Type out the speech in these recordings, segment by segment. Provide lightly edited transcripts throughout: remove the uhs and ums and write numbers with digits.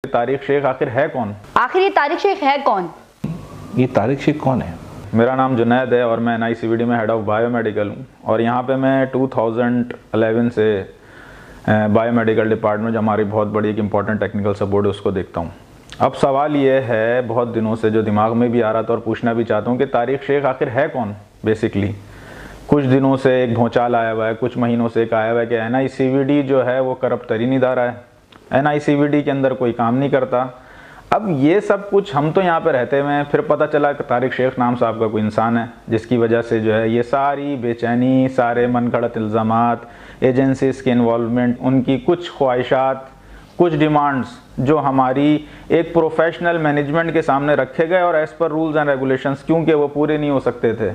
तारिक शेख आखिर है कौन? आखिर ये तारिक शेख है कौन? ये तारिक शेख कौन है? मेरा नाम जुनैद है और मैं NICVD में हेड ऑफ बायोमेडिकल हूँ और यहाँ पे मैं 2011 से बायोमेडिकल डिपार्टमेंट जो हमारी बहुत बड़ी एक इम्पॉर्टेंट टेक्निकल सपोर्ट है उसको देखता हूँ। अब सवाल ये है, बहुत दिनों से जो दिमाग में भी आ रहा था और पूछना भी चाहता हूँ कि तारिक शेख आखिर है कौन बेसिकली। कुछ दिनों से एक भौचाल आया हुआ है, कुछ महीनों से एक आया हुआ है कि NICVD जो है वो करप्ट तरीन इदारा है, NICVD के अंदर कोई काम नहीं करता। अब ये सब कुछ हम तो यहाँ पे रहते हुए हैं, फिर पता चला कि तारिक शेख नाम साहब का कोई इंसान है जिसकी वजह से जो है ये सारी बेचैनी, सारे मनगढ़ंत इल्ज़ामात, एजेंसीज़ की इन्वॉल्वमेंट, उनकी कुछ ख्वाहिशात, कुछ डिमांड्स जो हमारी एक प्रोफेशनल मैनेजमेंट के सामने रखे गए और as per rules and regulations क्योंकि वो पूरे नहीं हो सकते थे,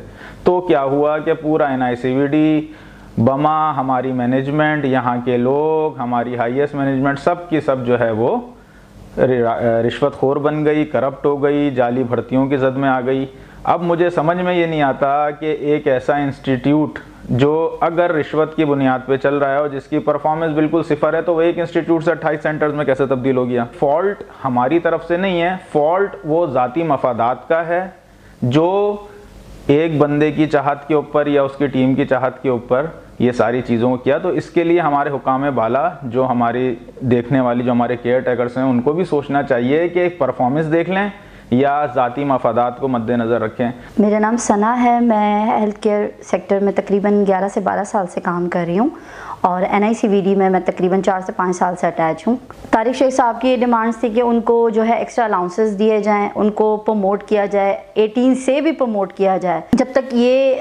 तो क्या हुआ कि पूरा NICVD बमा हमारी मैनेजमेंट, यहाँ के लोग, हमारी हाईएस्ट मैनेजमेंट सब की सब जो है वो रिश्वतखोर बन गई, करप्ट हो गई, जाली भर्तियों की जद में आ गई। अब मुझे समझ में ये नहीं आता कि एक ऐसा इंस्टीट्यूट जो अगर रिश्वत की बुनियाद पे चल रहा है और जिसकी परफॉर्मेंस बिल्कुल सिफर है, तो वो एक इंस्टीट्यूट से 28 सेंटर्स में कैसे तब्दील हो गया। फॉल्ट हमारी तरफ से नहीं है, फॉल्ट वो ज़ाती मफादात का है जो एक बंदे की चाहत के ऊपर या उसकी टीम की चाहत के ऊपर ये सारी चीज़ों को किया। तो इसके लिए हमारे हुकाम बाला, जो हमारी देखने वाली, जो हमारे केयर टेकर्स हैं, उनको भी सोचना चाहिए कि एक परफॉर्मेंस देख लें या ज़ाती मफादात को मद्देनज़र रखें। मेरा नाम सना है, मैं हेल्थ केयर सेक्टर में तकरीबन 11 से 12 साल से काम कर रही हूँ और NICVD में मैं तकरीबन 4 से 5 साल से अटैच हूँ। तारिक शेख साहब की ये डिमांड्स थी कि उनको जो है एक्स्ट्रा अलाउंसेस दिए जाएं, उनको प्रमोट किया जाए, 18 से भी प्रमोट किया जाए। जब तक ये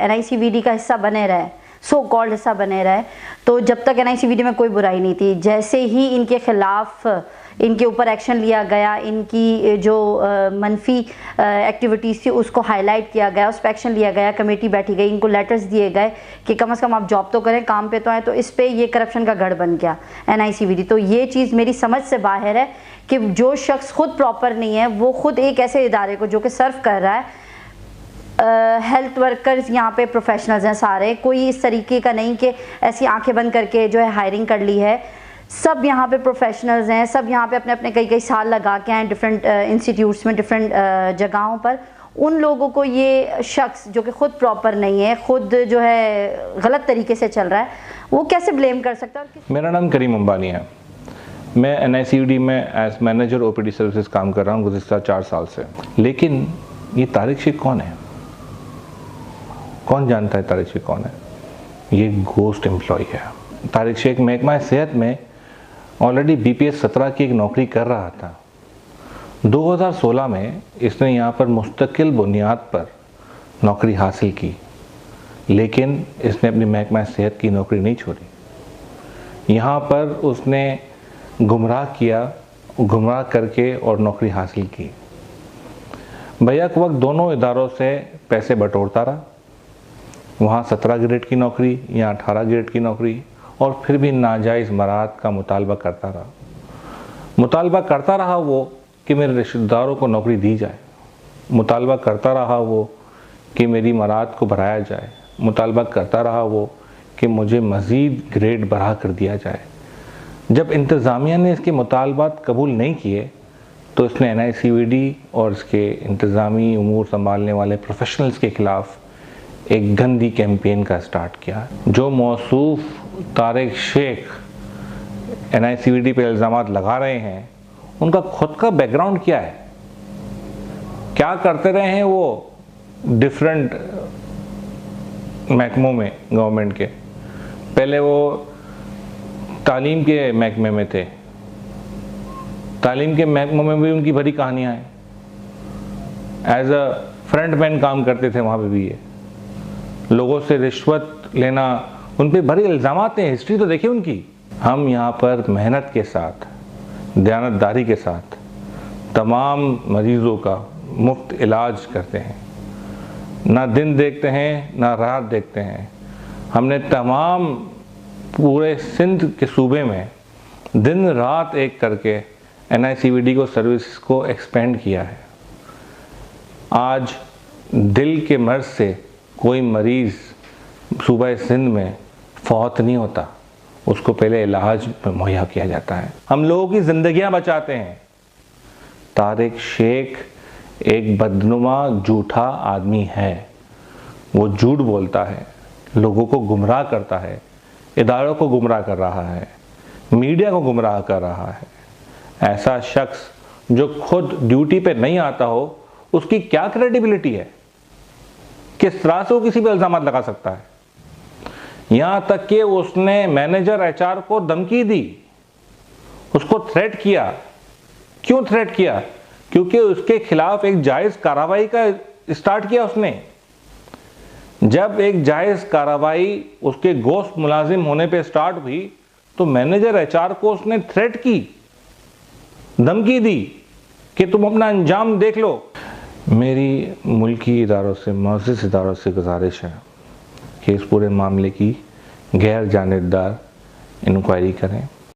NICVD का हिस्सा बने रहे, सो कॉल्ड हिस्सा बने रहे, तो जब तक NICVD में कोई बुराई नहीं थी। जैसे ही इनके खिलाफ इनके ऊपर एक्शन लिया गया, इनकी जो मनफी एक्टिविटीज़ थी उसको हाईलाइट किया गया, उस पर एक्शन लिया गया, कमेटी बैठी गई, इनको लेटर्स दिए गए कि कम से कम आप जॉब तो करें, काम पे तो आए, तो इस पे ये करप्शन का गढ़ बन गया NICVD। तो ये चीज़ मेरी समझ से बाहर है कि जो शख्स खुद प्रॉपर नहीं है, वो खुद एक ऐसे इदारे को जो कि सर्व कर रहा है, हेल्थ वर्कर्स यहाँ पे प्रोफेशनल्स हैं सारे, कोई इस तरीके का नहीं कि ऐसी आंखें बंद करके जो है हायरिंग कर ली है। सब यहाँ पे प्रोफेशनल्स हैं, सब यहाँ पे अपने अपने कई साल लगा के आए डिफरेंट इंस्टीट्यूट्स में, डिफरेंट जगहों पर। उन लोगों को ये शख्स जो कि खुद प्रॉपर नहीं है, खुद जो है गलत तरीके से चल रहा है, वो कैसे ब्लेम कर सकता है? मेरा नाम करीम अंबानी है। मैं NICVD में एज मैनेजर OPD सर्विसेज काम कर रहा हूँ गुज़िश्ता 4 साल से। लेकिन ये तारिक शेख कौन है? कौन जानता है तारिक शेख कौन है? ये गोस्ट एम्प्लॉय है। तारिक शेख महकमा सेहत में ऑलरेडी BPS 17 की एक नौकरी कर रहा था। 2016 में इसने यहाँ पर मुस्तकिल बुनियाद पर नौकरी हासिल की, लेकिन इसने अपनी महकमा सेहत की नौकरी नहीं छोड़ी। यहाँ पर उसने गुमराह किया, गुमराह करके और नौकरी हासिल की। बैक वक्त दोनों इदारों से पैसे बटोरता रहा, वहाँ 17 ग्रेड की नौकरी, यहाँ 18 ग्रेड की नौकरी, और फिर भी नाजायज़ मराद का मुतालबा करता रहा वो कि मेरे रिश्तेदारों को नौकरी दी जाए, मुतालबा करता रहा वो कि मेरी मराद को बढ़ाया जाए, मुतालबा करता रहा वो कि मुझे मज़ीद ग्रेड बढ़ा कर दिया जाए। जब इंतज़ामिया ने इसके मुतालबात कबूल नहीं किए तो इसने NICVD और इसके इंतज़ामी उमूर संभालने वाले प्रोफेशनल्स के ख़िलाफ़ एक गंदी कैंपेन का स्टार्ट किया। जो मौसूफ तारिक शेख NICVD पे इल्ज़ामात लगा रहे हैं, उनका खुद का बैकग्राउंड क्या है, क्या करते रहे हैं वो डिफरेंट महकमों में गवर्नमेंट के। पहले वो तालीम के महकमे में थे, तालीम के महकमों में भी उनकी भरी कहानियाँ हैं। एज अ फ्रंटमैन काम करते थे वहाँ पे भी, ये लोगों से रिश्वत लेना, उन पे भरी इल्ज़ामात हैं। हिस्ट्री तो देखिए उनकी। हम यहाँ पर मेहनत के साथ, दयानतदारी के साथ तमाम मरीज़ों का मुफ्त इलाज करते हैं, ना दिन देखते हैं ना रात देखते हैं। हमने तमाम पूरे सिंध के सूबे में दिन रात एक करके NICVD को सर्विस को एक्सपेंड किया है। आज दिल के मर्ज से कोई मरीज़ सूबा सिंध में फौत नहीं होता, उसको पहले इलाज मुहैया किया जाता है। हम लोगों की ज़िंदगियां बचाते हैं। तारिक शेख एक बदनुमा झूठा आदमी है। वो झूठ बोलता है, लोगों को गुमराह करता है, इदारों को गुमराह कर रहा है, मीडिया को गुमराह कर रहा है। ऐसा शख्स जो खुद ड्यूटी पे नहीं आता हो, उसकी क्या क्रेडिबिलिटी है? किस तरह से वो किसी पे इल्ज़ाम लगा सकता है? यहाँ तक कि उसने मैनेजर एचआर को धमकी दी, उसको थ्रेट किया। क्यों थ्रेट किया? क्योंकि उसके खिलाफ एक जायज़ कार्रवाई का स्टार्ट किया उसने। जब एक जायज़ कार्रवाई उसके गोश्त मुलाजिम होने पे स्टार्ट हुई तो मैनेजर एचआर को उसने थ्रेट की, धमकी दी कि तुम अपना अंजाम देख लो। मेरी मुल्की इदारों से, मुअज़्ज़ज़ इदारों से गुजारिश है कि इस पूरे मामले की गैर जानिबदार इंक्वायरी करें।